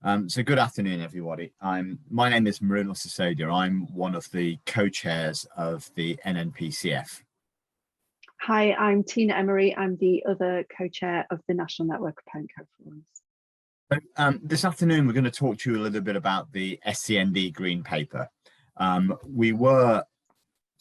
So good afternoon, everybody. My name is Mrunal and Sisodia. I'm one of the co-chairs of the NNPCF. Hi, I'm Tina Emery. I'm the other co-chair of the National Network of Parent Care Forums. This afternoon, we're going to talk to you a little bit about the Scnd Green Paper. We were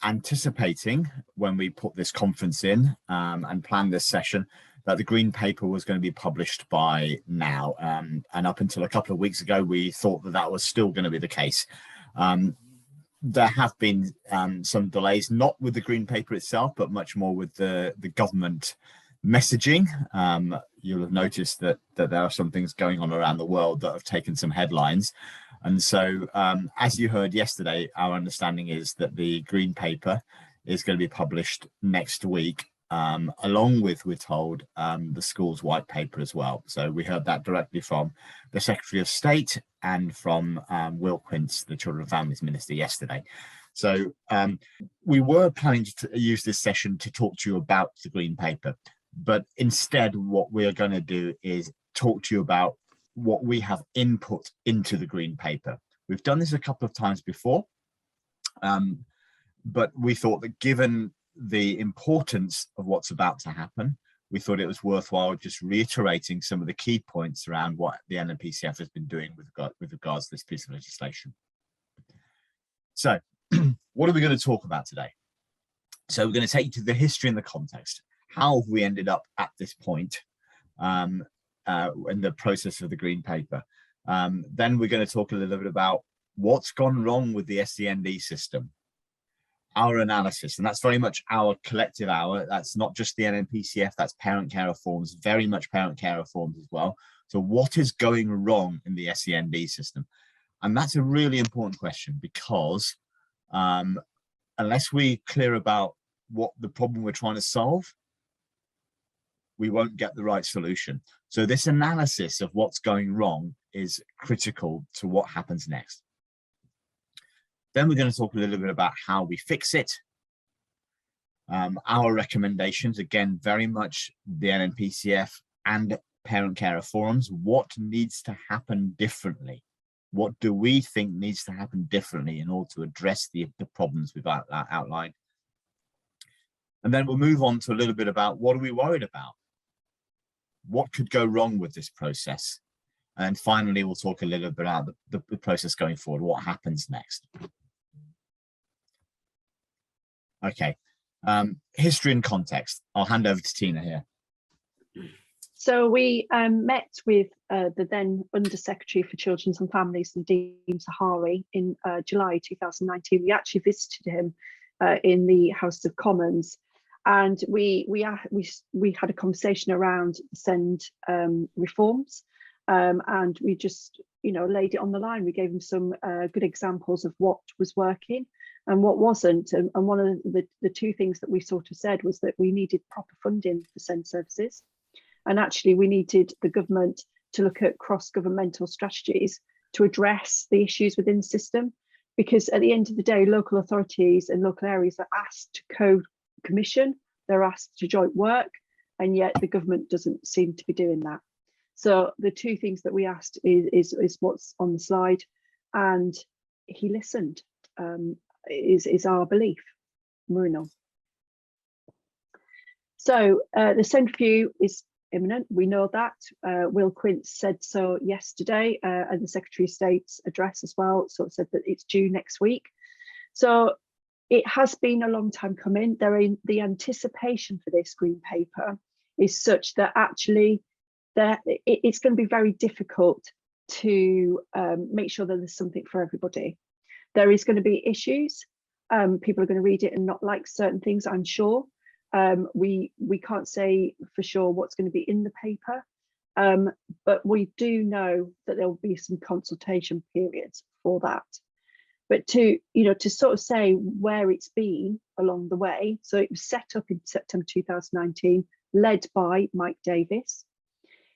anticipating when we put this conference in and planned this session that the Green Paper was going to be published by now. And up until a couple of weeks ago, we thought that that was still going to be the case. There have been some delays, not with the Green Paper itself, but much more with the government messaging. You'll have noticed that there are some things going on around the world that have taken some headlines. And so, as you heard yesterday, our understanding is that the Green Paper is going to be published next week, along with, we're told, the school's white paper as well. So we heard that directly from the Secretary of State and from Will Quince, the Children and Families Minister, yesterday. So we were planning to use this session to talk to you about the Green Paper, but instead what we're going to do is talk to you about what we have input into the Green Paper. We've done this a couple of times before, but we thought that given the importance of what's about to happen, we thought it was worthwhile just reiterating some of the key points around what the NNPCF has been doing with regards to this piece of legislation. So what are we going to talk about today? So we're going to take you to the history and the context. How have we ended up at this point in the process of the Green Paper? Then we're going to talk a little bit about what's gone wrong with the Scnd system, our analysis, and that's very much our collective hour. That's not just the NNPCF, that's parent care reforms, very much parent care reforms as well. So what is going wrong in the Scnd system? And that's a really important question, because unless we're clear about what the problem we're trying to solve, we won't get the right solution. So this analysis of what's going wrong is critical to what happens next. Then we're going to talk a little bit about how we fix it. Our recommendations, again, very much the NNPCF and parent carer forums. What needs to happen differently? What do we think needs to happen differently in order to address the problems we've outlined? And then we'll move on to a little bit about what are we worried about? What could go wrong with this process? And finally, we'll talk a little bit about the process going forward, what happens next. Okay, history and context. I'll hand over to Tina here. So we met with the then Undersecretary for Children and Families, Nadeem Sahari, in July 2019. We actually visited him in the House of Commons, and we had a conversation around Scnd reforms, and we just laid it on the line. We gave him some good examples of what was working and what wasn't. And one of the two things that we sort of said was that we needed proper funding for Scnd services. And actually we needed the government to look at cross-governmental strategies to address the issues within the system. Because at the end of the day, local authorities and local areas are asked to co-commission, they're asked to joint work, and yet the government doesn't seem to be doing that. So the two things that we asked is what's on the slide, and he listened. Is our belief, Mrunal. So the Scnd review is imminent. We know that. Will Quince said so yesterday, and the Secretary of State's address as well. So it said that it's due next week. So it has been a long time coming. The anticipation for this Green Paper is such that actually it's going to be very difficult to make sure that there's something for everybody. There is going to be issues. People are going to read it and not like certain things, I'm sure. We can't say for sure what's going to be in the paper, but we do know that there will be some consultation periods for that. But to sort of say where it's been along the way, so it was set up in September 2019, led by Mike Davis.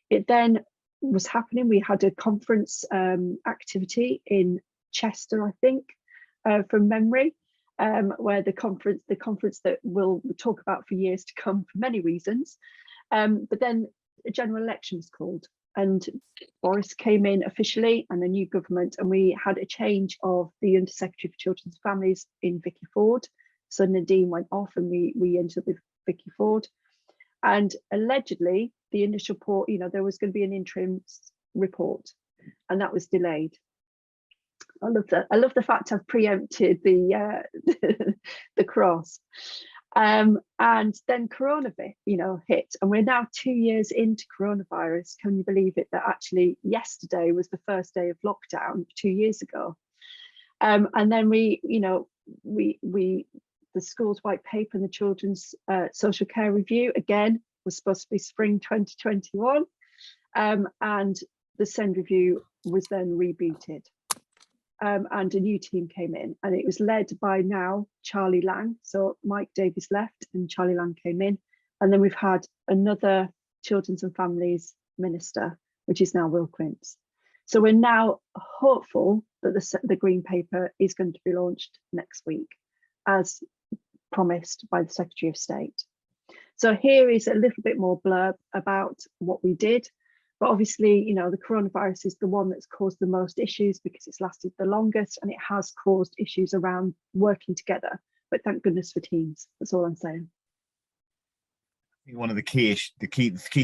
It then was happening. We had a conference activity in Chester, I think, from memory, where the conference that we'll talk about for years to come for many reasons. But then a general election was called, and Boris came in officially and a new government, and we had a change of the Under Secretary for Children's Families in Vicky Ford. So Nadine went off and we ended up with Vicky Ford. And allegedly the initial report, there was going to be an interim report, and that was delayed. I love the fact I've preempted the the cross. And then Corona hit, and we're now 2 years into coronavirus. Can you believe it, that actually yesterday was the first day of lockdown 2 years ago? And then the school's white paper and the children's social care review again was supposed to be spring 2021, and the Scnd review was then rebooted. And a new team came in, and it was led by now Charlie Lang. So Mike Davies left and Charlie Lang came in, and then we've had another Children's and Families Minister, which is now Will Quince. So we're now hopeful that the Green Paper is going to be launched next week, as promised by the Secretary of State. So here is a little bit more blurb about what we did. But obviously, the coronavirus is the one that's caused the most issues because it's lasted the longest, and it has caused issues around working together. But thank goodness for Teams. That's all I'm saying. I think one of the key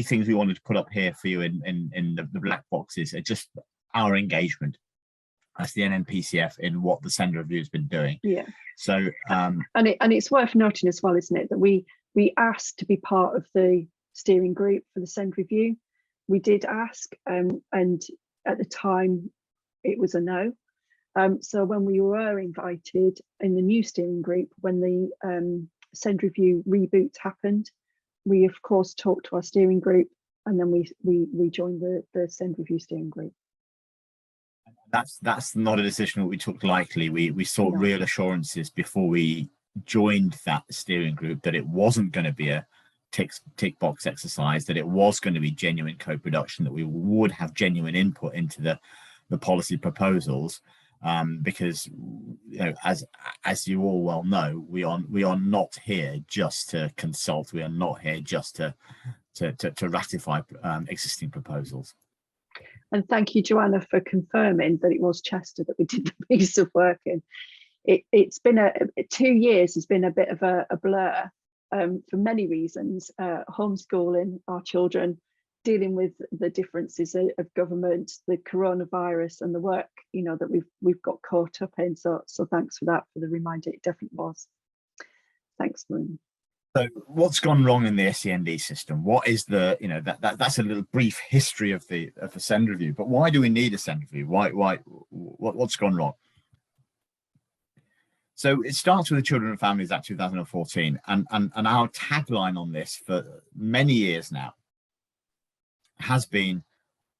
things we wanted to put up here for you in the black boxes are just our engagement as the NNPCF in what the Scnd review has been doing. Yeah. So and it's worth noting as well, isn't it, that we asked to be part of the steering group for the Scnd review. We did ask, and at the time it was a no. So when we were invited in the new steering group, when the Scnd review reboot happened, we of course talked to our steering group, and then we joined the Scnd review steering group. That's not a decision that we took lightly. We sought real assurances before we joined that steering group that it wasn't going to be a tick box exercise, that it was going to be genuine co-production, that we would have genuine input into the policy proposals, because as you all well know, we are not here just to consult. We are not here just to ratify existing proposals. And thank you, Joanna, for confirming that it was Chester that we did the piece of work in. It's been 2 years has been a bit of a blur. For many reasons, homeschooling our children, dealing with the differences of government, the coronavirus, and the work that we've got caught up in. So thanks for that, for the reminder. It definitely was. Thanks, Mrunal. So what's gone wrong in the Scnd system? What is that's a little brief history of the Scnd review. But why do we need a Scnd review? What's gone wrong? So it starts with the Children and Families Act 2014, and our tagline on this for many years now has been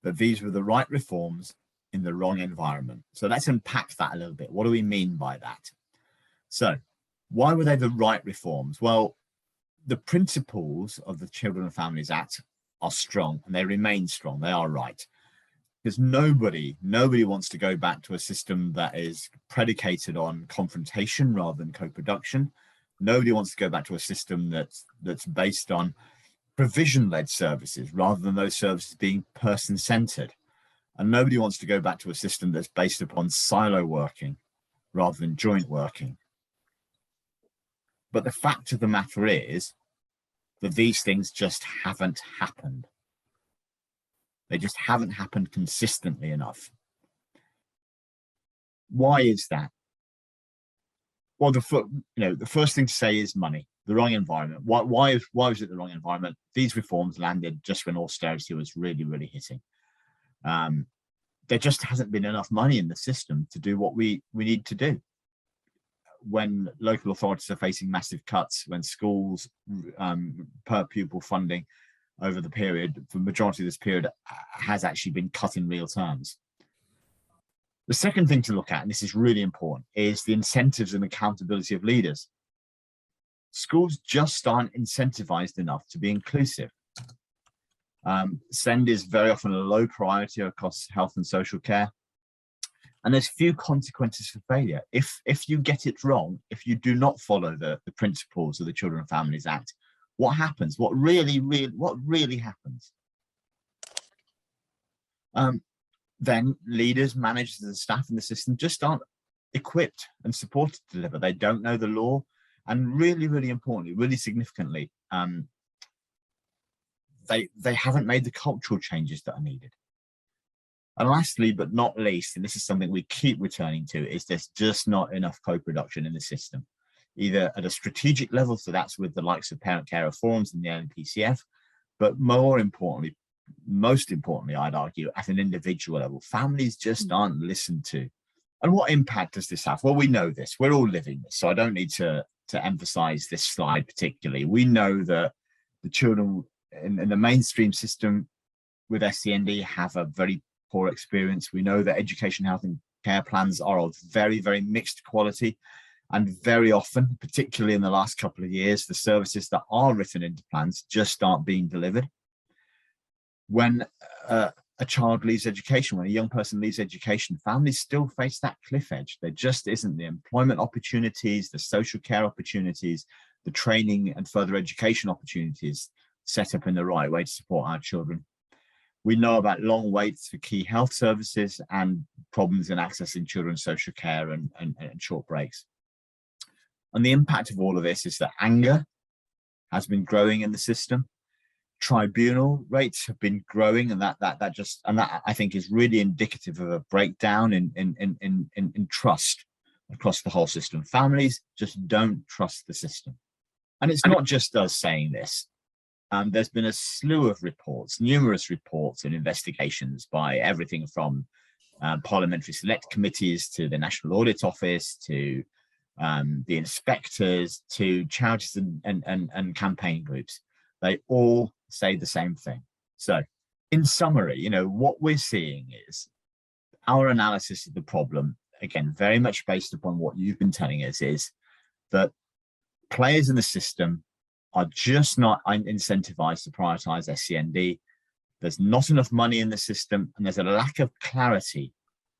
that these were the right reforms in the wrong environment. So let's unpack that a little bit. What do we mean by that? So why were they the right reforms? Well, the principles of the Children and Families Act are strong, and they remain strong. They are right. Because nobody wants to go back to a system that is predicated on confrontation rather than co-production. Nobody wants to go back to a system that's based on provision-led services rather than those services being person-centered. And nobody wants to go back to a system that's based upon silo working rather than joint working. But the fact of the matter is that these things just haven't happened. They just haven't happened consistently enough. Why is that? Well, the first thing to say is money, the wrong environment. Why was it the wrong environment? These reforms landed just when austerity was really, really hitting. There just hasn't been enough money in the system to do what we need to do. When local authorities are facing massive cuts, when schools per pupil funding over the period, the majority of this period has actually been cut in real terms. The second thing to look at, and this is really important, is the incentives and accountability of leaders. Schools just aren't incentivized enough to be inclusive. Scnd is very often a low priority across health and social care. And there's few consequences for failure. If you get it wrong, if you do not follow the principles of the Children and Families Act, what happens? What really happens? then leaders, managers, and staff in the system just aren't equipped and supported to deliver. They don't know the law, and really, really importantly, really significantly, they haven't made the cultural changes that are needed. And lastly, but not least, and this is something we keep returning to, is there's just not enough co-production in the system, either at a strategic level, so that's with the likes of parent carer forums and the NNPCF, but more importantly, most importantly, I'd argue, at an individual level, families just aren't listened to. And what impact does this have? Well, we know this, we're all living this, so I don't need to emphasize this slide particularly. We know that the children in the mainstream system with SCND have a very poor experience. We know that education, health and care plans are of very, very mixed quality, and very often, particularly in the last couple of years, the services that are written into plans just aren't being delivered. When a child leaves education, when a young person leaves education, families still face that cliff edge. There just isn't the employment opportunities, the social care opportunities, the training and further education opportunities set up in the right way to support our children. We know about long waits for key health services and problems in accessing children's social care and short breaks. And the impact of all of this is that anger has been growing in the system. Tribunal rates have been growing, and that I think is really indicative of a breakdown in trust across the whole system. Families just don't trust the system. And it's not just us saying this. There's been a slew of reports, numerous reports and investigations by everything from parliamentary select committees to the National Audit Office to the inspectors to charities and campaign groups. They all say the same thing. So in summary, what we're seeing is our analysis of the problem, again, very much based upon what you've been telling us, is that players in the system are just not incentivized to prioritize SCND. There's not enough money in the system, and there's a lack of clarity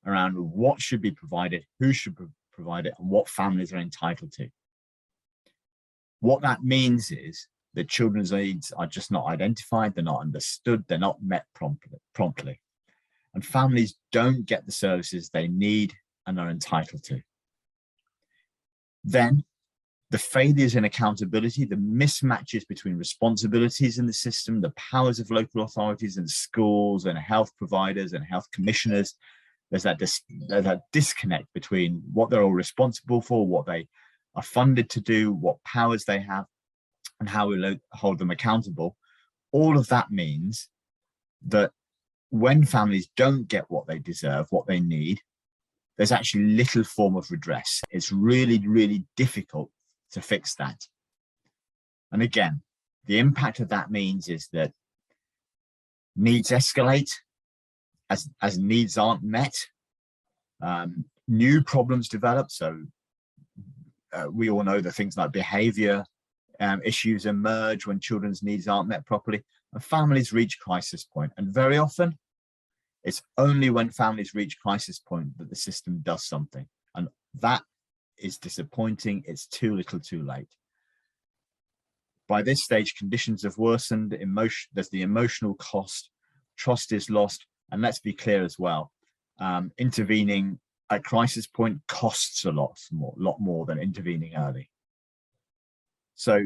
around what should be provided, who should provide it, and what families are entitled to. What that means is that children's needs are just not identified, they're not understood, they're not met promptly. And families don't get the services they need and are entitled to. Then the failures in accountability, the mismatches between responsibilities in the system, the powers of local authorities and schools and health providers and health commissioners, there's that disconnect between what they're all responsible for, what they are funded to do, what powers they have, and how we hold them accountable. All of that means that when families don't get what they deserve, what they need, there's actually little form of redress. It's really, really difficult to fix that. And again, the impact of that means is that needs escalate as needs aren't met. New problems develop. So we all know that things like behavior issues emerge when children's needs aren't met properly, and families reach crisis point. And very often, it's only when families reach crisis point that the system does something. And that is disappointing. It's too little too late. By this stage, conditions have worsened, there's the emotional cost, trust is lost, and let's be clear as well, intervening at crisis point costs a lot more than intervening early. So,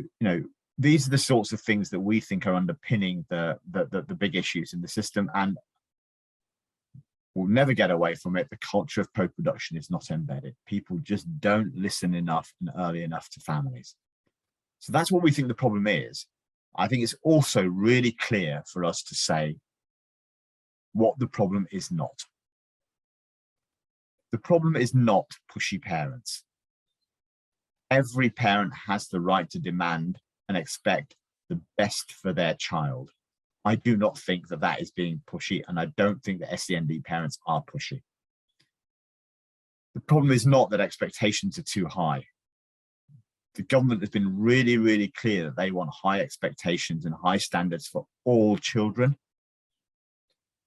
these are the sorts of things that we think are underpinning the big issues in the system, and we'll never get away from it. The culture of co-production is not embedded. People just don't listen enough and early enough to families. So that's what we think the problem is. I think it's also really clear for us to say what the problem is not. The problem is not pushy parents. Every parent has the right to demand and expect the best for their child. I do not think that that is being pushy, and I don't think that SCND parents are pushy. The problem is not that expectations are too high. The government has been really, really clear that they want high expectations and high standards for all children.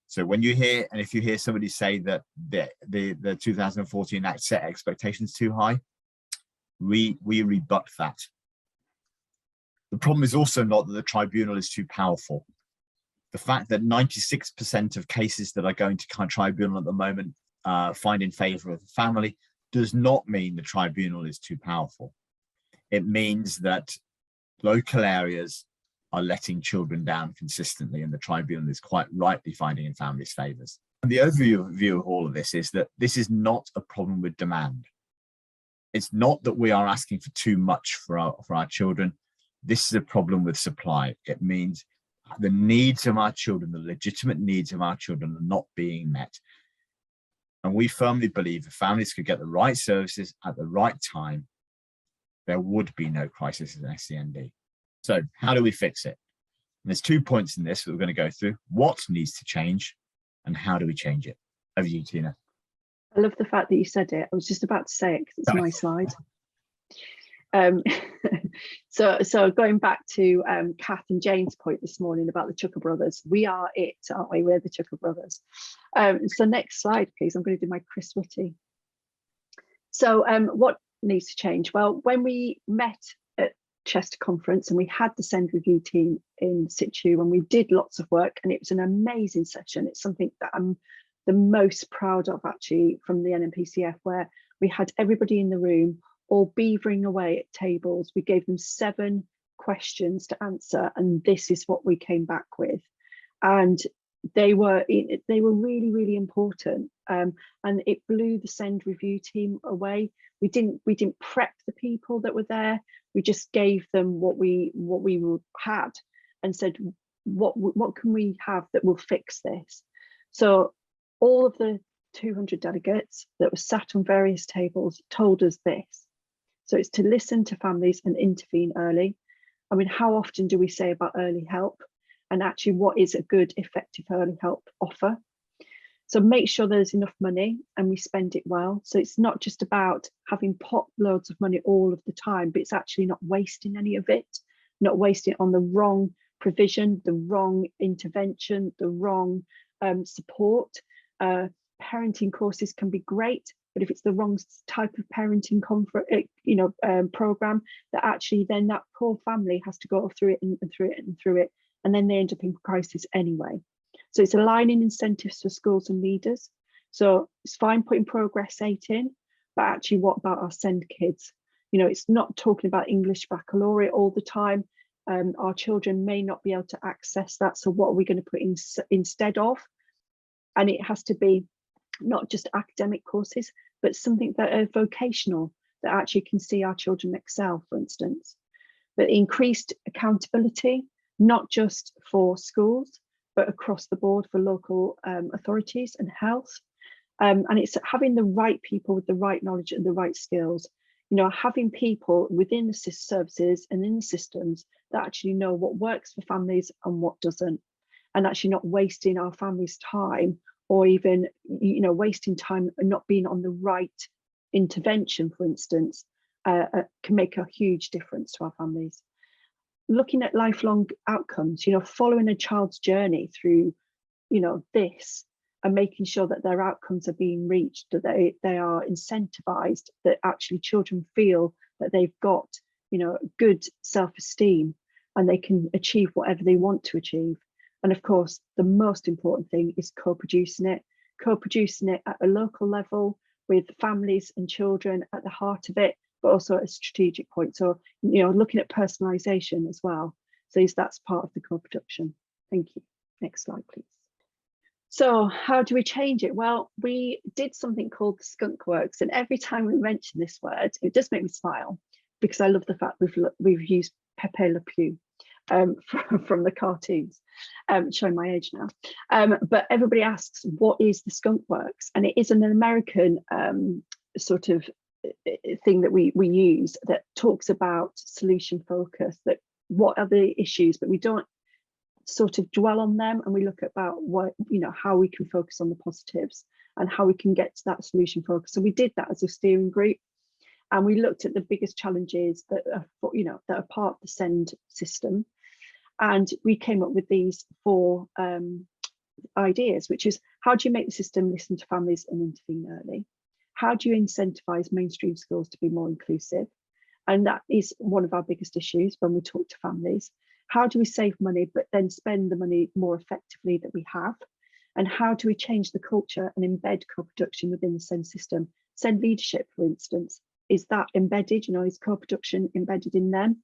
So when you hear, and if you hear somebody say that the 2014 Act set expectations too high, we rebut that. The problem is also not that the tribunal is too powerful. The fact that 96% of cases that are going to tribunal at the moment find in favour of the family does not mean the tribunal is too powerful. It means that local areas are letting children down consistently, and the tribunal is quite rightly finding in families' favours. And the overview of all of this is that this is not a problem with demand. It's not that we are asking for too much for our children. This is a problem with supply. It means the needs of our children, the legitimate needs of our children, are not being met. And we firmly believe if families could get the right services at the right time, there would be no crisis in SCND. So how do we fix it? And there's 2 points in this that we're going to go through. What needs to change and how do we change it? Over to you, Tina. I love the fact that you said it. I was just about to say it because it's my slide. So going back to Kath and Jane's point this morning about the Chucker brothers, we are it, aren't we? We're the Chucker brothers. So next slide, please. I'm going to do my Chris Whitty. So what needs to change? Well, when we met at Chester Conference and we had the Scnd review team in situ and we did lots of work, and it was an amazing session. It's something that I'm the most proud of actually from the NNPCF, where we had everybody in the room all beavering away at tables. We gave them 7 questions to answer, and this is what we came back with. And they were really, really important. And it blew the Scnd review team away. We didn't prep the people that were there. We just gave them what we had and said, what can we have that will fix this? So all of the 200 delegates that were sat on various tables told us this. So it's to listen to families and intervene early. I mean, how often do we say about early help? And actually, what is a good, effective early help offer? So make sure there's enough money and we spend it well. So it's not just about having pot loads of money all of the time, but it's actually not wasting any of it, not wasting it on the wrong provision, the wrong intervention, the wrong support. Parenting courses can be great, but if it's the wrong type of parenting program, that actually then that poor family has to go through it and through it and through it, and then they end up in crisis anyway. So it's aligning incentives for schools and leaders. So it's fine putting Progress 8 in, but actually what about our Scnd kids? You know, it's not talking about English baccalaureate all the time. Our children may not be able to access that. So what are we going to put in instead of? And it has to be not just academic courses, but something that are vocational, that actually can see our children excel, for instance. But increased accountability, not just for schools, but across the board for local authorities and health. And it's having the right people with the right knowledge and the right skills. You know, having people within the services and in the systems that actually know what works for families and what doesn't, and actually not wasting our families' time, or even, you know, wasting time and not being on the right intervention, for instance, can make a huge difference to our families. Looking at lifelong outcomes, you know, following a child's journey through, you know, this, and making sure that their outcomes are being reached, that they are incentivized, that actually children feel that they've got, you know, good self-esteem and they can achieve whatever they want to achieve. And of course, the most important thing is co-producing it at a local level with families and children at the heart of it, but also at a strategic point. So, you know, looking at personalisation as well. So that's part of the co-production. Thank you. Next slide, please. So how do we change it? Well, we did something called the Skunk Works, and every time we mention this word, it does make me smile, because I love the fact we've used Pepe Le Pew from the cartoons, showing my age now. But everybody asks, what is the Skunk Works? And it is an American sort of thing that we use that talks about solution focus, that what are the issues, but we don't sort of dwell on them, and we look about what, you know, how we can focus on the positives and how we can get to that solution focus. So we did that as a steering group, and we looked at the biggest challenges that are, you know, that are part of the Scnd system, and we came up with these 4 ideas, which is, how do you make the system listen to families and intervene early? How do you incentivize mainstream schools to be more inclusive? And that is one of our biggest issues when we talk to families. How do we save money, but then spend the money more effectively that we have? And how do we change the culture and embed co-production within the Scnd system? Scnd leadership, for instance, is that embedded? Is co-production embedded in them?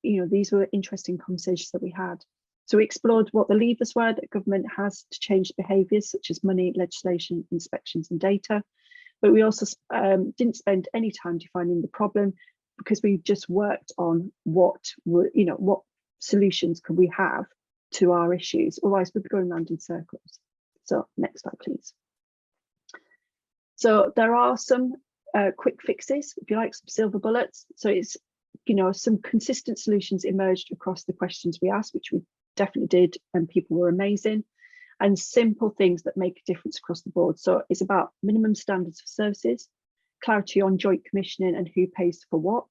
These were interesting conversations that we had. So we explored what the levers were that government has to change behaviours, such as money, legislation, inspections and data. But we also didn't spend any time defining the problem, because we just worked on what solutions could we have to our issues. Otherwise we'd be going around in circles. So next slide, please. So there are some quick fixes, if you like, some silver bullets. So it's, some consistent solutions emerged across the questions we asked, which we definitely did, and people were amazing, and simple things that make a difference across the board. So it's about minimum standards for services, clarity on joint commissioning and who pays for what,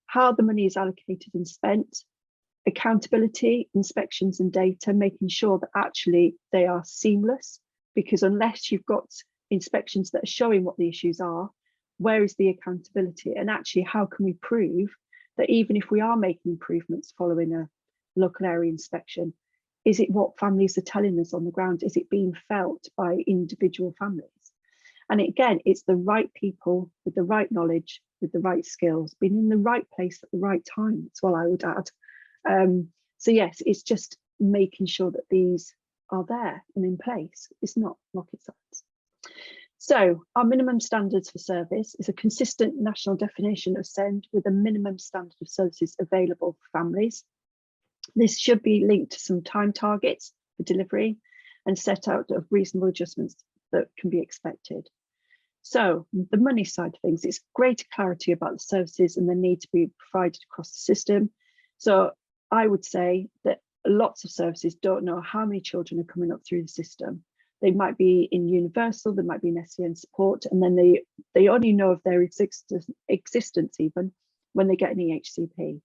how the money is allocated and spent, accountability, inspections and data, making sure that actually they are seamless, because unless you've got inspections that are showing what the issues are, where is the accountability? And actually, how can we prove that even if we are making improvements following a local area inspection, is it what families are telling us on the ground? Is it being felt by individual families? And again, it's the right people with the right knowledge, with the right skills, being in the right place at the right time. That's what I would add. So yes, it's just making sure that these are there and in place. It's not rocket science. So our minimum standards for service is a consistent national definition of Scnd with a minimum standard of services available for families. This should be linked to some time targets for delivery and set out of reasonable adjustments that can be expected. So the money side of things, it's greater clarity about the services and the need to be provided across the system. So I would say that lots of services don't know how many children are coming up through the system. They might be in universal, they might be in SCN support, and then they only know of their existence even when they get an EHCP.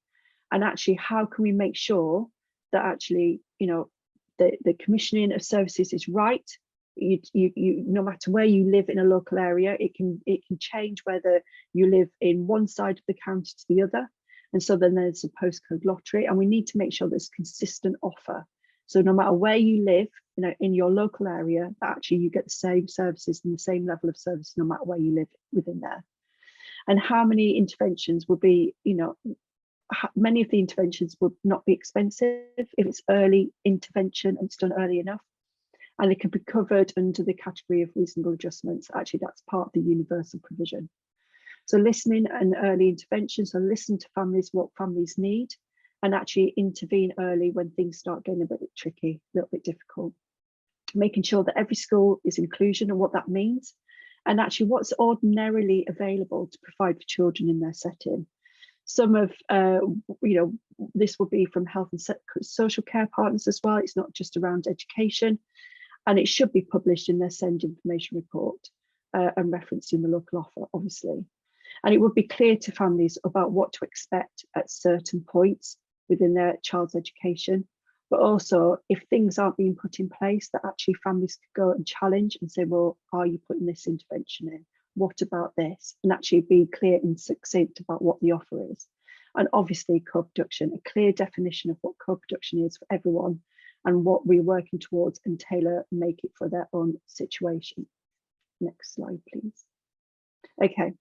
And actually, how can we make sure that actually, the commissioning of services is right? No matter where you live in a local area, it can change whether you live in one side of the county to the other. And so then there's a postcode lottery, and we need to make sure there's consistent offer. So no matter where you live, in your local area, that actually you get the same services and the same level of service no matter where you live within there. And how many interventions will be, many of the interventions would not be expensive if it's early intervention and it's done early enough. And they can be covered under the category of reasonable adjustments. Actually, that's part of the universal provision. So listening and early intervention, so listen to families, what families need, and actually intervene early when things start getting a bit tricky, a little bit difficult. Making sure that every school is inclusion and what that means, and actually what's ordinarily available to provide for children in their setting. Some of, this will be from health and social care partners as well. It's not just around education, and it should be published in their Scnd information report and referenced in the local offer, obviously. And it would be clear to families about what to expect at certain points within their child's education, but also if things aren't being put in place, that actually families could go and challenge and say, well, are you putting this intervention in? What about this? And actually be clear and succinct about what the offer is. And obviously co-production, a clear definition of what co-production is for everyone and what we're working towards, and tailor make it for their own situation. Next slide, please. Okay,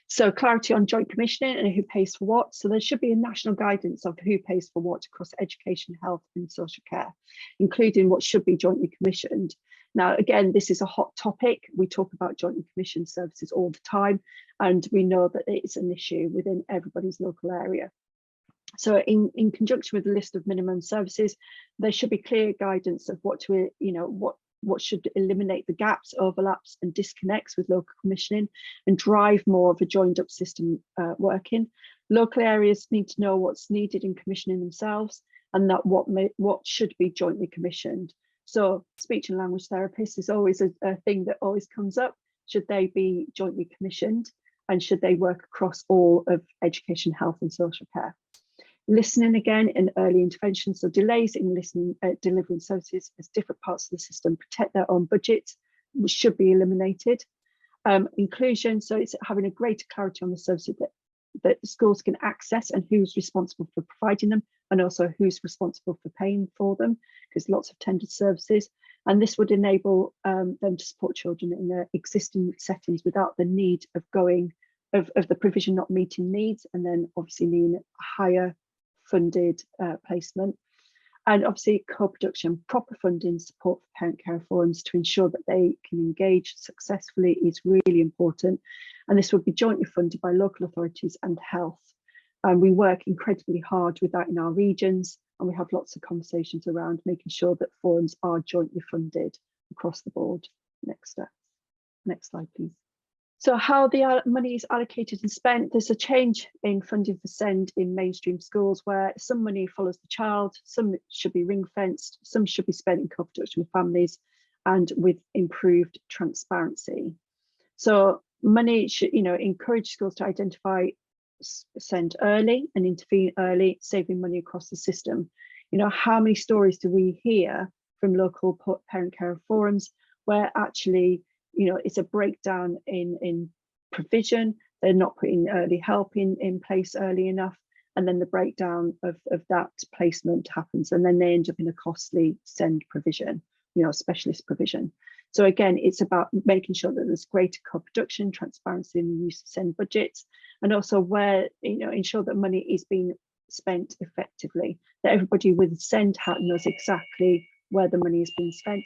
so clarity on joint commissioning and who pays for what. So there should be a national guidance of who pays for what across education, health and social care, including what should be jointly commissioned. Now, again, this is a hot topic. We talk about jointly commissioned services all the time, and we know that it's an issue within everybody's local area. So in conjunction with the list of minimum services, there should be clear guidance of what to, what should eliminate the gaps, overlaps and disconnects with local commissioning and drive more of a joined up system working. Local areas need to know what's needed in commissioning themselves, and that what should be jointly commissioned. So speech and language therapists is always a thing that always comes up. Should they be jointly commissioned, and should they work across all of education, health and social care? Listening again in early intervention, so delays in listening, delivering services as different parts of the system protect their own budgets, which should be eliminated. Inclusion, so it's having a greater clarity on the services that that schools can access and who's responsible for providing them, and also who's responsible for paying for them, because lots of tendered services. And this would enable them to support children in their existing settings without the need of the provision not meeting needs, and then obviously needing a higher funded placement. And obviously co-production, proper funding support for parent care forums to ensure that they can engage successfully is really important. And this would be jointly funded by local authorities and health. And we work incredibly hard with that in our regions, and we have lots of conversations around making sure that forums are jointly funded across the board. Next slide, please. So how the money is allocated and spent, there's a change in funding for Scnd in mainstream schools where some money follows the child, some should be ring fenced, some should be spent in co-production with families and with improved transparency. So money should, encourage schools to identify Scnd early and intervene early, saving money across the system. How many stories do we hear from local parent care forums where actually it's a breakdown in provision, they're not putting early help in place early enough, and then the breakdown of that placement happens, and then they end up in a costly Scnd provision, specialist provision. So again, it's about making sure that there's greater co-production, transparency in the use of Scnd budgets, and also where, ensure that money is being spent effectively, that everybody with Scnd hat knows exactly where the money is being spent.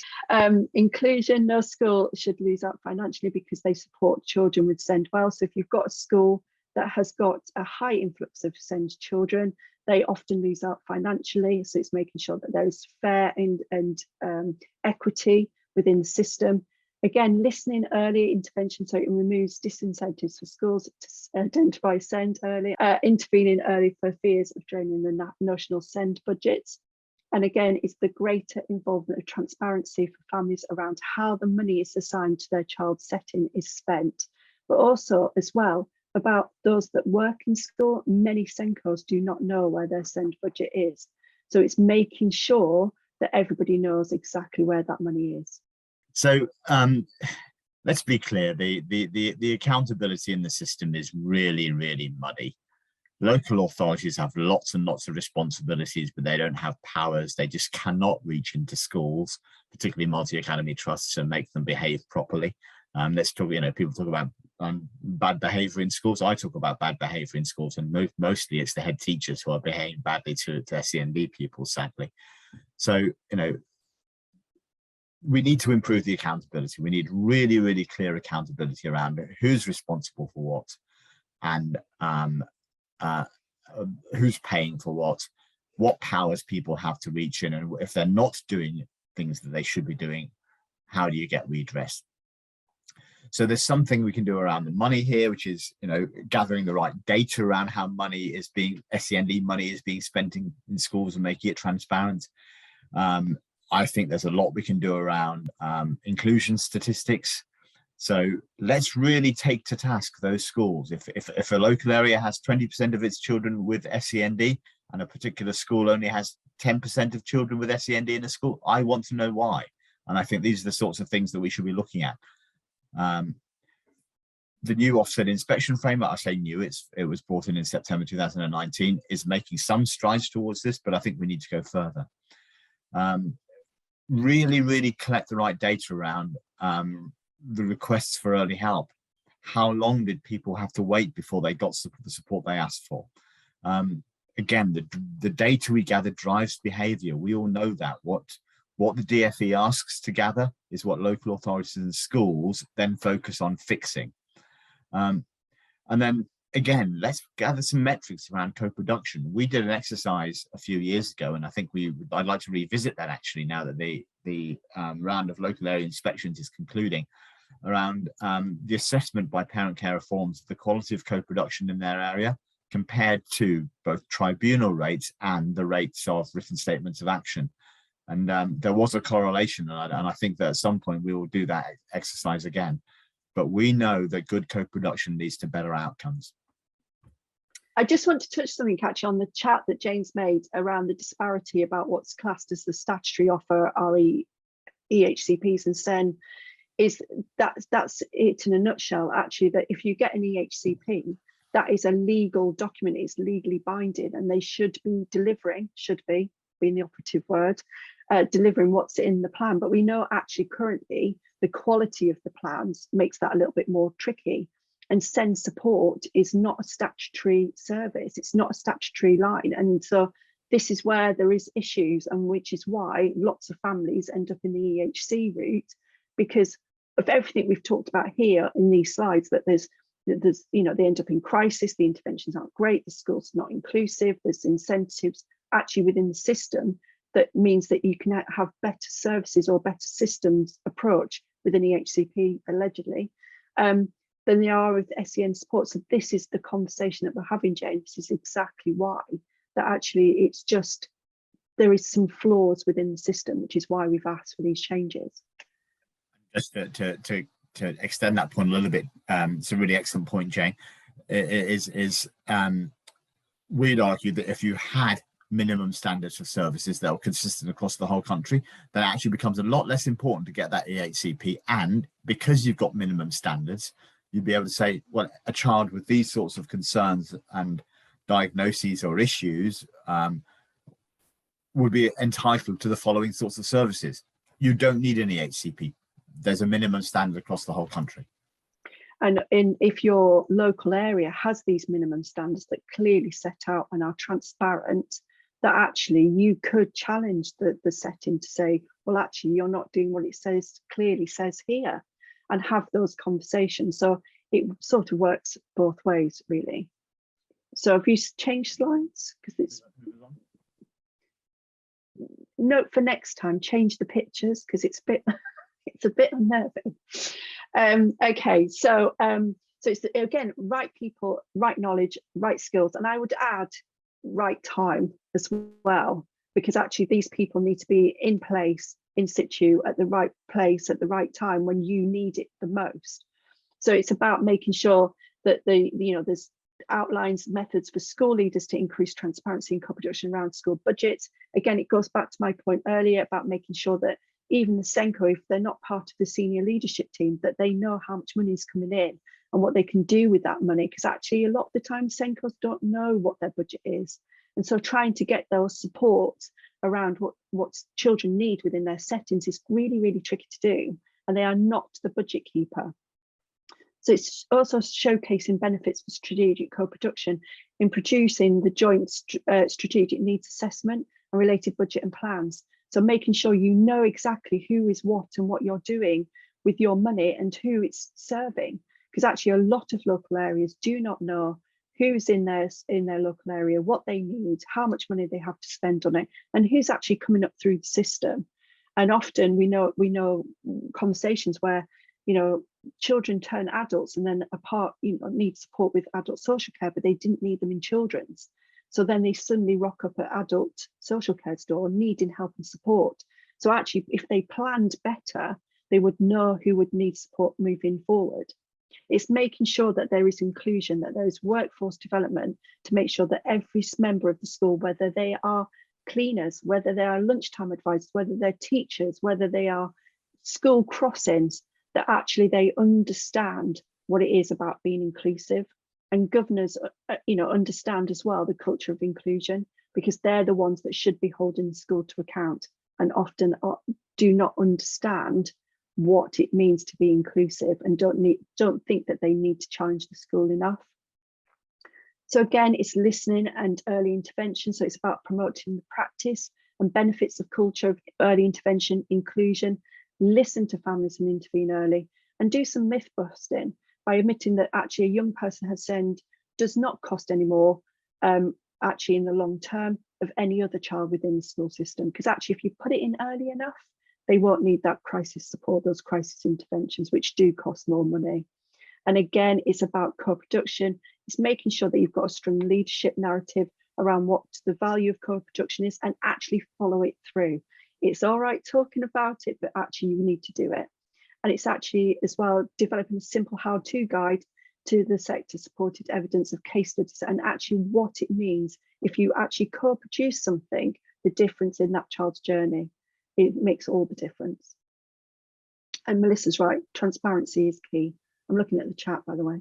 Inclusion, no school should lose out financially because they support children with Scnd well. So if you've got a school that has got a high influx of Scnd children, they often lose out financially. So it's making sure that there is fair and equity within the system. Again, listening early intervention, so it removes disincentives for schools to identify Scnd early, intervening early for fears of draining the national Scnd budgets. And again, it's the greater involvement of transparency for families around how the money is assigned to their child's setting is spent, but also as well about those that work in school. Many SENCOs do not know where their Scnd budget is. So it's making sure that everybody knows exactly where that money is. So let's be clear, the accountability in the system is really, really muddy. Local authorities have lots and lots of responsibilities, but they don't have powers. They just cannot reach into schools, particularly multi-academy trusts, and make them behave properly. Let's talk, people talk about bad behavior in schools. I talk about bad behavior in schools, and mostly it's the head teachers who are behaving badly to SEND pupils, sadly. So, we need to improve the accountability. We need really, really clear accountability around who's responsible for what, and who's paying for what powers people have to reach in, and if they're not doing things that they should be doing, how do you get redress? So there's something we can do around the money here, which is gathering the right data around how SEND money is being spent in schools and making it transparent. I think there's a lot we can do around inclusion statistics. So let's really take to task those schools. If a local area has 20% of its children with SEND and a particular school only has 10% of children with SEND in a school, I want to know why. And I think these are the sorts of things that we should be looking at. The new offset inspection framework, I say new, it was brought in September 2019, is making some strides towards this, but I think we need to go further. Really, really collect the right data around the requests for early help. How long did people have to wait before they got the support they asked for? Again, the data we gather drives behavior. We all know that. What the DFE asks to gather is what local authorities and schools then focus on fixing. And then again, let's gather some metrics around co-production. We did an exercise a few years ago, and I think I'd like to revisit that actually now that the round of local area inspections is concluding, around the assessment by parent care reforms of the quality of co-production in their area compared to both tribunal rates and the rates of written statements of action. And there was a correlation, and I think that at some point we will do that exercise again. But we know that good co-production leads to better outcomes. I just want to touch something, actually, on the chat that James made around the disparity about what's classed as the statutory offer, RE, EHCPs and Scnd. That's it in a nutshell, actually, that if you get an EHCP, that is a legal document, it's legally binding, and they should be delivering, being the operative word, delivering what's in the plan. But we know actually currently the quality of the plans makes that a little bit more tricky. And Scnd support is not a statutory service, it's not a statutory line. And so this is where there is issues, and which is why lots of families end up in the EHC route, because of everything we've talked about here in these slides, that there's they end up in crisis, the interventions aren't great, the school's not inclusive, there's incentives actually within the system that means that you can have better services or better systems approach within EHCP allegedly than they are with SEN support. So this is the conversation that we're having, Jane. This is exactly why, that actually it's just, there is some flaws within the system, which is why we've asked for these changes. Just to extend that point a little bit, it's a really excellent point, Jane. We'd argue that if you had minimum standards for services that are consistent across the whole country, that actually becomes a lot less important to get that EHCP. And because you've got minimum standards, you'd be able to say, well, a child with these sorts of concerns and diagnoses or issues would be entitled to the following sorts of services. You don't need an EHCP. There's a minimum standard across the whole country. And if your local area has these minimum standards that clearly set out and are transparent, that actually you could challenge the setting to say, well, actually, you're not doing what it clearly says here, and have those conversations. So it sort of works both ways, really. So if you change slides, because it's note for next time, change the pictures because it's a bit it's a bit unnerving. Okay, so it's again, right people, right knowledge, right skills, and I would add right time as well, because actually these people need to be in place, in situ, at the right place at the right time when you need it the most. So it's about making sure that there's outlines methods for school leaders to increase transparency and co-production around school budgets. Again, it goes back to my point earlier about making sure that even the SENCO, if they're not part of the senior leadership team, that they know how much money is coming in and what they can do with that money, because actually a lot of the time SENCOs don't know what their budget is. And so trying to get those supports around what children need within their settings is really, really tricky to do, and they are not the budget keeper. So it's also showcasing benefits for strategic co-production in producing the joint strategic needs assessment and related budget and plans. So making sure you know exactly who is what and what you're doing with your money and who it's serving, because actually a lot of local areas do not know who's in their local area, what they need, how much money they have to spend on it, and who's actually coming up through the system. And often we know conversations where children turn adults and then need support with adult social care, but they didn't need them in children's. So then they suddenly rock up at adult social care's door needing help and support. So actually, if they planned better, they would know who would need support moving forward. It's making sure that there is inclusion, that there is workforce development to make sure that every member of the school, whether they are cleaners, whether they are lunchtime advisors, whether they're teachers, whether they are school crossings, that actually they understand what it is about being inclusive. And governors, understand as well the culture of inclusion, because they're the ones that should be holding the school to account, and often do not understand what it means to be inclusive and don't think that they need to challenge the school enough. So again, it's listening and early intervention. So it's about promoting the practice and benefits of culture of early intervention, inclusion, listen to families and intervene early, and do some myth busting by admitting that actually a young person has Scnd does not cost any more actually in the long term of any other child within the school system, because actually if you put it in early enough, they won't need that crisis support, those crisis interventions, which do cost more money. And again, it's about co-production. It's making sure that you've got a strong leadership narrative around what the value of co-production is and actually follow it through. It's all right talking about it, but actually you need to do it. And it's actually as well developing a simple how-to guide to the sector supported evidence of case studies and actually what it means if you actually co-produce something, the difference in that child's journey. It makes all the difference. And Melissa's right, transparency is key. I'm looking at the chat, by the way.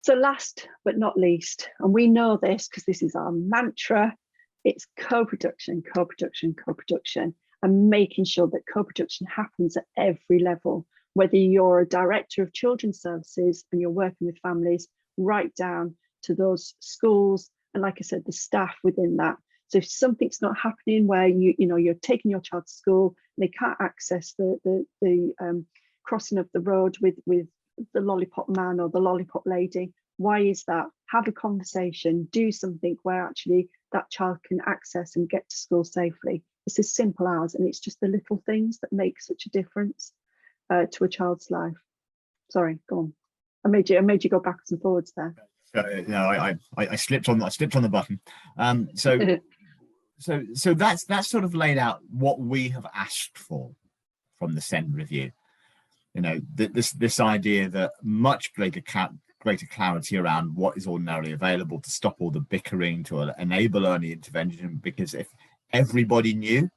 So last but not least, and we know this because this is our mantra, it's co-production, co-production, co-production, and making sure that co-production happens at every level, whether you're a director of children's services and you're working with families, right down to those schools, and like I said, the staff within that. So if something's not happening where you're taking your child to school and they can't access the crossing of the road with the lollipop man or the lollipop lady, why is that? Have a conversation, do something where actually that child can access and get to school safely. It's as simple as, and it's just the little things that make such a difference to a child's life. Sorry, go on. I made you go backwards and forwards there. No, I slipped on the button. So that's sort of laid out what we have asked for from the Scnd review. This idea that much greater clarity around what is ordinarily available to stop all the bickering, to enable early intervention, because if everybody knew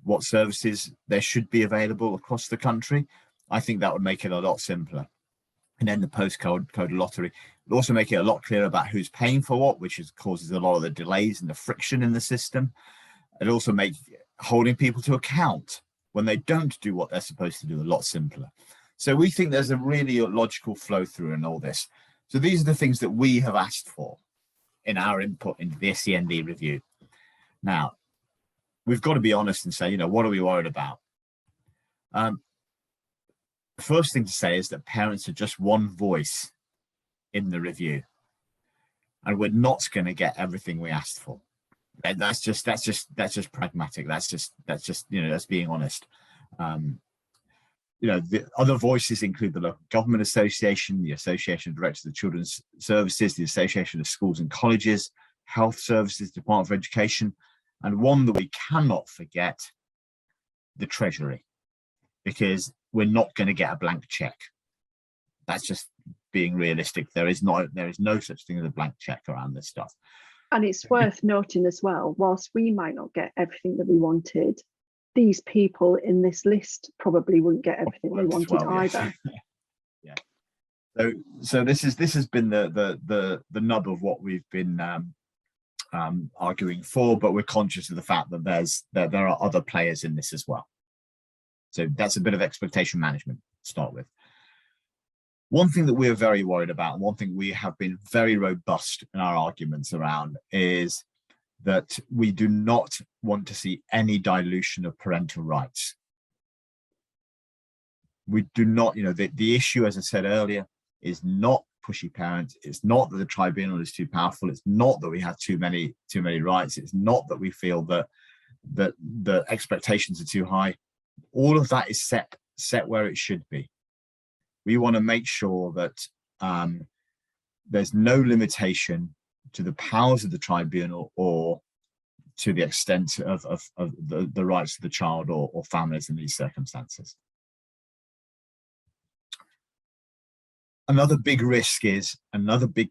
what services there should be available across the country, I think that would make it a lot simpler. And then the postcode lottery would also make it a lot clearer about who's paying for what, which causes a lot of the delays and the friction in the system. It also makes holding people to account when they don't do what they're supposed to do a lot simpler. So we think there's a really logical flow through in all this. So these are the things that we have asked for in our input into the Scnd review. Now, we've got to be honest and say, what are we worried about? The first thing to say is that parents are just one voice in the review, and we're not going to get everything we asked for. That's just pragmatic. That's just being honest. The other voices include the Local Government Association, the Association of Directors of Children's Services, the Association of Schools and Colleges, Health Services, Department of Education, and one that we cannot forget, the Treasury, because we're not going to get a blank check. That's just being realistic. There is no such thing as a blank check around this stuff. And it's worth noting as well, whilst we might not get everything that we wanted, these people in this list probably wouldn't get everything they wanted either. Yeah. So this has been the nub of what we've been arguing for, but we're conscious of the fact that there are other players in this as well. So that's a bit of expectation management to start with. One thing that we're very worried about, and one thing we have been very robust in our arguments around, is that we do not want to see any dilution of parental rights. We do not, the issue, as I said earlier, is not pushy parents. It's not that the tribunal is too powerful. It's not that we have too many rights. It's not that we feel that the expectations are too high. All of that is set where it should be. We want to make sure that there's no limitation to the powers of the tribunal or to the extent of the rights of the child or families in these circumstances. Another big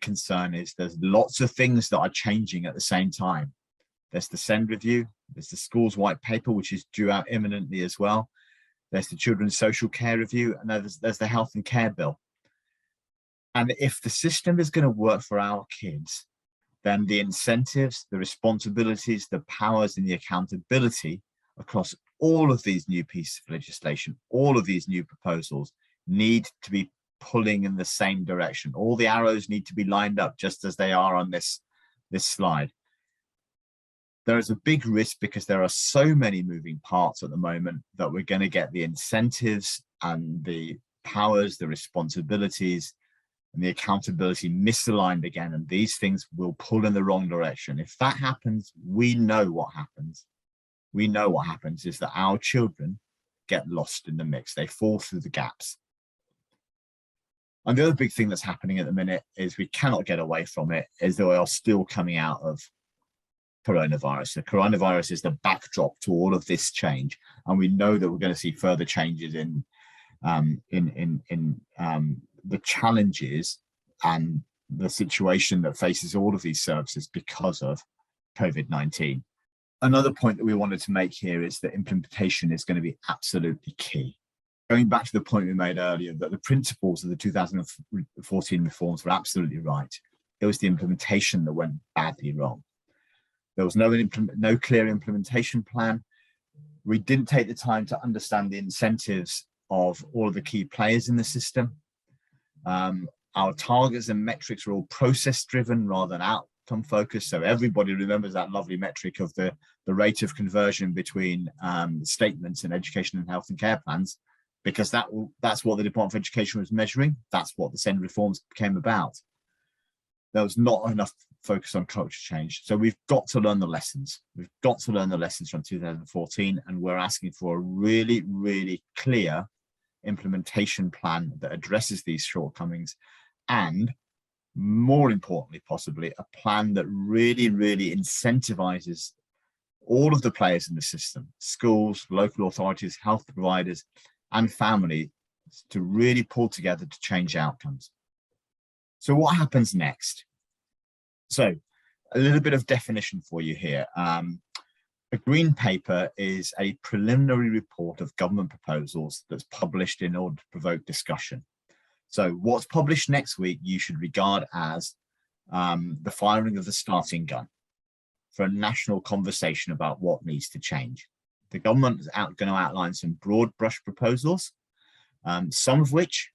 concern is there's lots of things that are changing at the same time. There's the Scnd review, there's the schools white paper, which is due out imminently as well. There's the children's social care review, and there's the health and care bill. And if the system is going to work for our kids, then the incentives, the responsibilities, the powers and the accountability across all of these new pieces of legislation, all of these new proposals need to be pulling in the same direction. All the arrows need to be lined up just as they are on this slide. There is a big risk because there are so many moving parts at the moment that we're going to get the incentives and the powers, the responsibilities, and the accountability misaligned again, and these things will pull in the wrong direction. If that happens, we know what happens. We know what happens is that our children get lost in the mix. They fall through the gaps. And the other big thing that's happening at the minute is we cannot get away from it, is that we are still coming out of coronavirus. The coronavirus is the backdrop to all of this change, and we know that we're going to see further changes in the challenges and the situation that faces all of these services because of COVID-19. Another point that we wanted to make here is that implementation is going to be absolutely key. going back to the point we made earlier, that the principles of the 2014 reforms were absolutely right. It was the implementation that went badly wrong. There was no clear implementation plan. We didn't take the time to understand the incentives of all of the key players in the system. Our targets and metrics were all process driven rather than outcome focused. So everybody remembers that lovely metric of the rate of conversion between statements in education and health and care plans, because that's what the Department for Education was measuring. That's what the Scnd reforms came about. There was not enough focus on culture change. So we've got to learn the lessons. We've got to learn the lessons from 2014, and we're asking for a really, really clear implementation plan that addresses these shortcomings, and more importantly, possibly a plan that really, really incentivizes all of the players in the system, schools, local authorities, health providers, and family, to really pull together to change outcomes. So what happens next? So a little bit of definition for you here. A green paper is a preliminary report of government proposals that's published in order to provoke discussion. So what's published next week, you should regard as the firing of the starting gun for a national conversation about what needs to change. The government is going to outline some broad brush proposals, some of which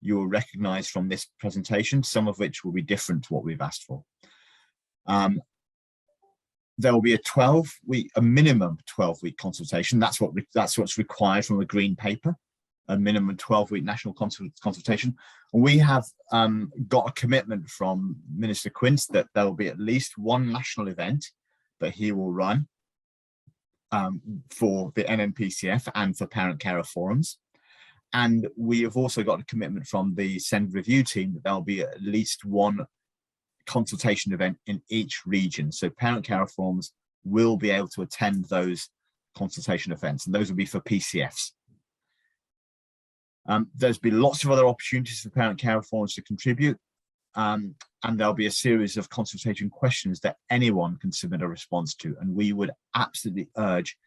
you will recognize from this presentation, some of which will be different to what we've asked for. There will be a minimum 12-week consultation. That's what's required from a green paper, a minimum 12-week national consultation. We have got a commitment from Minister Quince that there will be at least one national event that he will run for the NNPCF and for parent carer forums. And we have also got a commitment from the Scnd review team that there'll be at least one consultation event in each region. So parent carer forums will be able to attend those consultation events, and those will be for PCFs. There's been lots of other opportunities for parent carer forums to contribute, and there'll be a series of consultation questions that anyone can submit a response to, and we would absolutely urge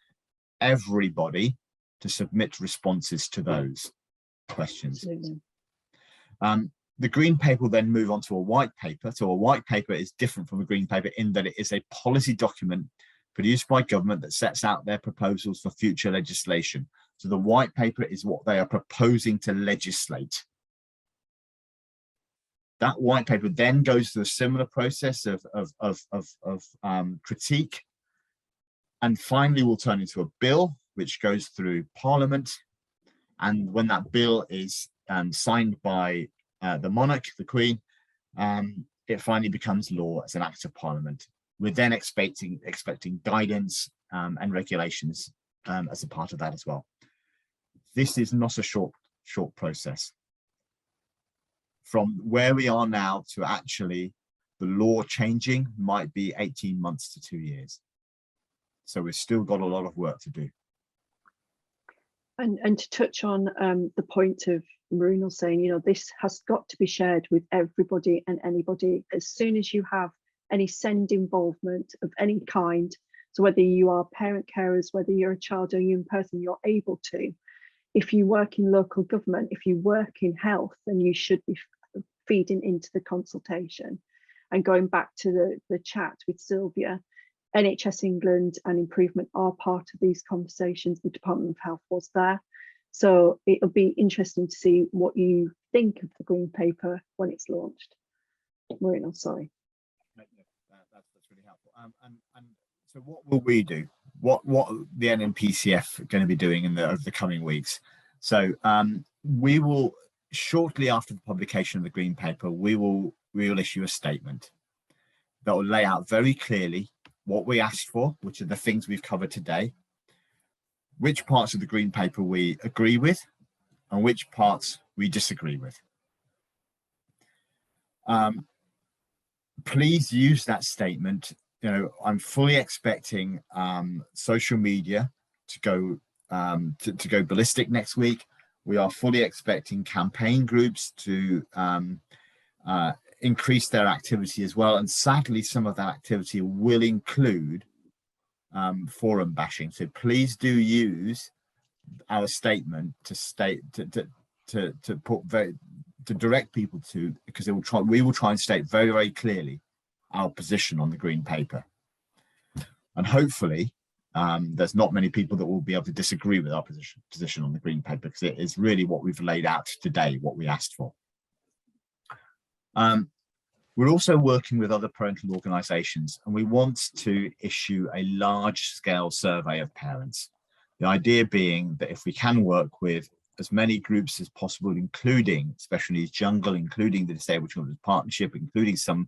everybody to submit responses to those questions. The green paper will then move on to a white paper. So a white paper is different from a green paper in that it is a policy document produced by government that sets out their proposals for future legislation. So the white paper is what they are proposing to legislate. That white paper then goes through a similar process of critique, and finally will turn into a bill which goes through Parliament. And when that bill is signed by the monarch, the Queen, it finally becomes law as an act of Parliament. We're then expecting guidance and regulations as a part of that as well. This is not a short process. From where we are now to actually the law changing might be 18 months to 2 years. So we've still got a lot of work to do. And to touch on the point of Mrunal saying, you know, this has got to be shared with everybody and anybody. As soon as you have any Scnd involvement of any kind, so whether you are parent carers, whether you're a child or a young person, you're able to. If you work in local government, if you work in health, then you should be feeding into the consultation. And going back to the chat with Sylvia, NHS England and Improvement are part of these conversations. The Department of Health was there. So it'll be interesting to see what you think of the green paper when it's launched. Mrunal, sorry. That's really helpful. And so what will we do? What the NNPCF are going to be doing over the coming weeks? So we will, shortly after the publication of the green paper, we will issue a statement that will lay out very clearly what we asked for, which are the things we've covered today, which parts of the green paper we agree with, and which parts we disagree with. Please use that statement. You know, I'm fully expecting social media to go ballistic next week. We are fully expecting campaign groups to increase their activity as well, and sadly some of that activity will include forum bashing. So please do use our statement to direct people to, because we will try and state very, very clearly our position on the green paper. And hopefully there's not many people that will be able to disagree with our position on the green paper, because it is really what we've laid out today, what we asked for. We're also working with other parental organisations, and we want to issue a large-scale survey of parents. The idea being that if we can work with as many groups as possible, including Special Needs Jungle, including the Disabled Children's Partnership, including some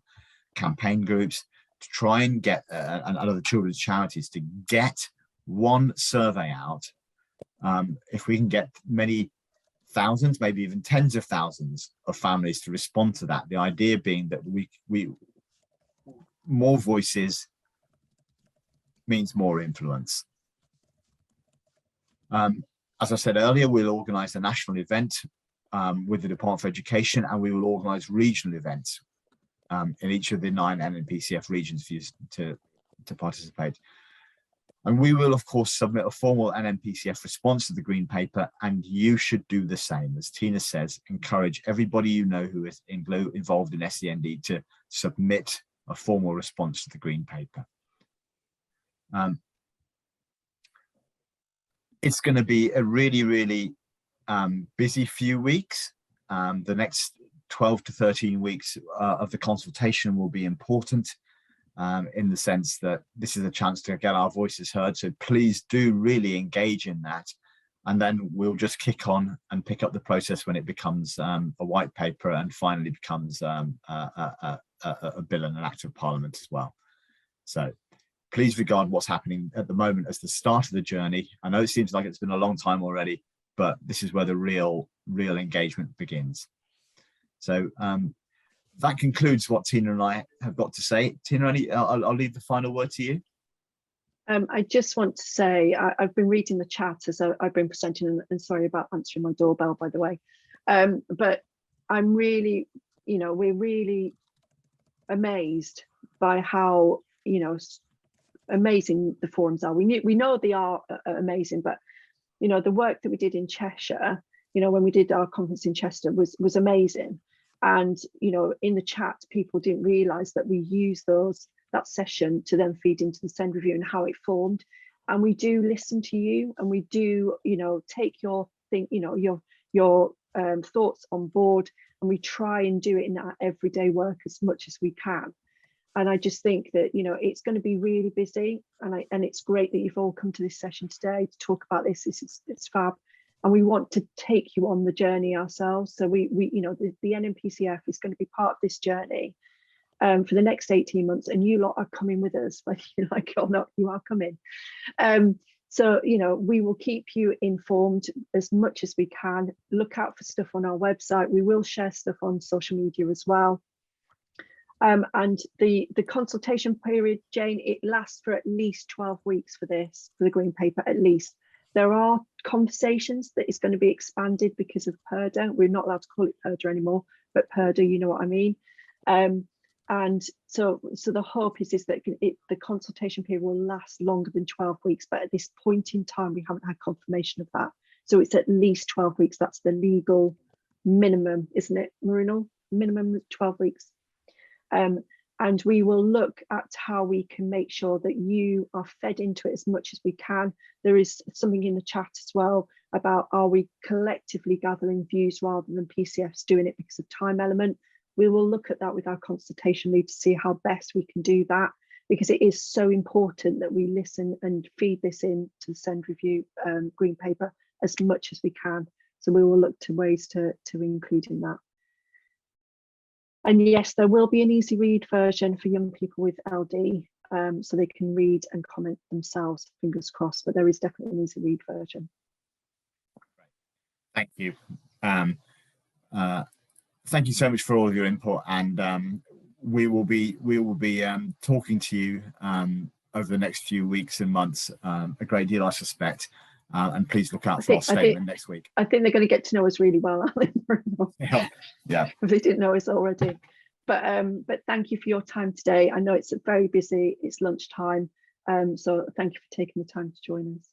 campaign groups, to try and get and other children's charities to get one survey out. If we can get many thousands, maybe even tens of thousands of families to respond to that, the idea being that we more voices means more influence. As I said earlier, we'll organise a national event with the Department for Education, and we will organise regional events in each of the 9 NNPCF regions for you to participate. And we will, of course, submit a formal NNPCF response to the Green Paper, and you should do the same. As Tina says, encourage everybody you know who is involved in SCND to submit a formal response to the Green Paper. It's going to be a really, really busy few weeks. The next 12 to 13 weeks of the consultation will be important in the sense that this is a chance to get our voices heard. So please do really engage in that. And then we'll just kick on and pick up the process when it becomes a white paper and finally becomes a bill and an act of parliament as well. So please regard what's happening at the moment as the start of the journey. I know it seems like it's been a long time already, but this is where the real engagement begins. So that concludes what Tina and I have got to say. Tina, I'll leave the final word to you. I just want to say I've been reading the chat as I've been presenting, and sorry about answering my doorbell, by the way. But I'm really, we're really amazed by how, amazing the forums are. We know they are amazing, but the work that we did in Cheshire, when we did our conference in Chester was amazing. And in the chat, people didn't realise that we used that session to then feed into the Scnd review and how it formed. And we do listen to you, and we do take your thoughts on board, and we try and do it in our everyday work as much as we can. And I just think that it's going to be really busy, and it's great that you've all come to this session today to talk about this. It's fab. And we want to take you on the journey ourselves. So the NNPCF is going to be part of this journey for the next 18 months, and you lot are coming with us, whether you like it or not, you are coming. So we will keep you informed as much as we can. Look out for stuff on our website. We will share stuff on social media as well. And the consultation period, Jane, it lasts for at least 12 weeks for the Green Paper, at least. There are conversations that is going to be expanded because of PERDA. We're not allowed to call it PERDA anymore, but PERDA, you know what I mean. And so the hope is that the consultation period will last longer than 12 weeks, but at this point in time, we haven't had confirmation of that. So it's at least 12 weeks. That's the legal minimum, isn't it, Mrunal? Minimum 12 weeks. And we will look at how we can make sure that you are fed into it as much as we can. There is something in the chat as well about, are we collectively gathering views rather than PCFs doing it because of time element? We will look at that with our consultation lead to see how best we can do that, because it is so important that we listen and feed this in to the Scnd review Green Paper as much as we can. So we will look to ways to include in that. And yes, there will be an easy read version for young people with LD, so they can read and comment themselves, fingers crossed, but there is definitely an easy read version. Thank you. Thank you so much for all of your input, and we will be talking to you over the next few weeks and months, a great deal, I suspect. And please look out for our statement next week. I think they're going to get to know us really well, yeah. If they didn't know us already. But thank you for your time today. I know it's very busy, it's lunchtime. So thank you for taking the time to join us.